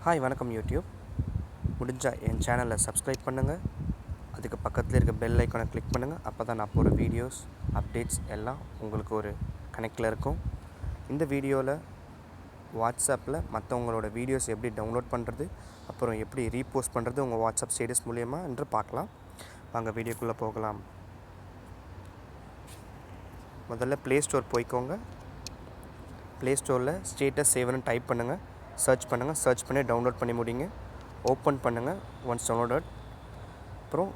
Hi வணக்கம் YouTube. முடிஞ்சால் என் சேனலை சப்ஸ்கிரைப் பண்ணுங்கள். அதுக்கு பக்கத்தில் இருக்க பெல் ஐக்கானை கிளிக் பண்ணுங்கள். அப்போ தான் நான் போகிற வீடியோஸ் அப்டேட்ஸ் எல்லாம் உங்களுக்கு ஒரு கனெக்டில் இருக்கும். இந்த வீடியோவில் வாட்ஸ்அப்பில் மற்றவங்களோட வீடியோஸ் எப்படி டவுன்லோட் பண்ணுறது, அப்புறம் எப்படி ரீபோஸ்ட் பண்ணுறது உங்கள் வாட்ஸ்அப் ஸ்டேட்டஸ் மூலயமா என்று பார்க்கலாம். வாங்க வீடியோக்குள்ளே போகலாம். முதல்ல ப்ளே ஸ்டோர் போய்க்கோங்க. ப்ளே ஸ்டோரில் ஸ்டேட்டஸ் சேவ்னு டைப் பண்ணுங்கள். சர்ச் பண்ணுங்கள். சர்ச் பண்ணி டவுன்லோட் பண்ணி முடிங்க. ஓப்பன் பண்ணுங்கள். ஒன்ஸ் டவுன்லோடட் அப்புறம்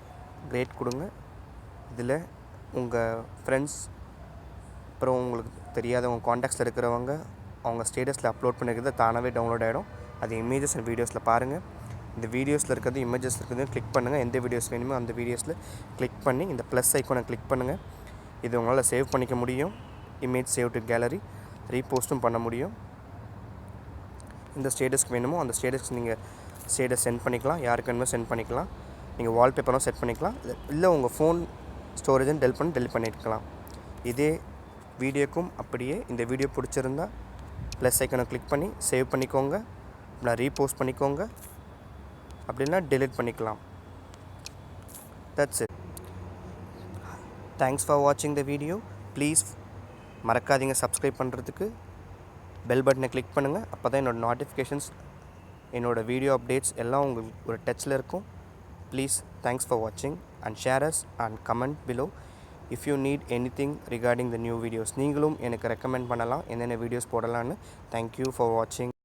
ரேட் கொடுங்க. இதில் உங்கள் ஃப்ரெண்ட்ஸ் அப்புறம் உங்களுக்கு தெரியாதவங்க காண்டாக்ட்ஸில் இருக்கிறவங்க அவங்க ஸ்டேட்டஸில் அப்லோட் பண்ணிக்கிறது தானாகவே டவுன்லோட் ஆகிடும். அது இமேஜஸ் அண்ட் வீடியோஸில் பாருங்கள். இந்த வீடியோஸில் இருக்கிறது இமேஜஸ் இருக்கிறது கிளிக் பண்ணுங்கள். எந்த வீடியோஸ் வேணுமோ அந்த வீடியோஸில் கிளிக் பண்ணி இந்த ப்ளஸ் ஐக்கானை கிளிக் பண்ணுங்கள். இது உங்களால் சேவ் பண்ணிக்க முடியும். இமேஜ் சேவ் டு கேலரி ரீபோஸ்ட்டும் பண்ண முடியும். இந்த ஸ்டேட்டஸ்க்கு வேணுமோ அந்த ஸ்டேட்டஸ்க்கு நீங்கள் ஸ்டேட்டஸ் சென்ட் பண்ணிக்கலாம். யாருக்கு வேணுமோ சென்ட் பண்ணிக்கலாம். நீங்கள் வால்பேப்பரும் செட் பண்ணிக்கலாம். இல்லை உங்கள் ஃபோன் ஸ்டோரேஜுன்னு டெலிட் பண்ணிக்கலாம். இதே வீடியோக்கும் அப்படியே இந்த வீடியோ பிடிச்சிருந்தா ப்ளஸ் ஐக்கனை கிளிக் பண்ணி சேவ் பண்ணிக்கோங்க. நான் ரீபோஸ்ட் பண்ணிக்கோங்க. அப்படின்னா டெலிட் பண்ணிக்கலாம். That's it. தேங்க்ஸ் ஃபார் வாட்சிங் த வீடியோ. ப்ளீஸ் மறக்காதீங்க சப்ஸ்கிரைப் பண்ணுறதுக்கு. பெல் பட்டனை கிளிக் பண்ணுங்கள். அப்போ தான் என்னோடய நோட்டிஃபிகேஷன்ஸ் என்னோடய வீடியோ அப்டேட்ஸ் எல்லாம் உங்களுக்கு ஒரு டச்சில் இருக்கும். ப்ளீஸ் தேங்க்ஸ் ஃபார் வாட்சிங் and share us and comment below if you need anything regarding the new videos. நீங்களும் எனக்கு ரெக்கமெண்ட் பண்ணலாம் என்னென்ன வீடியோஸ் போடலான்னு. தேங்க்யூ ஃபார் வாட்சிங்.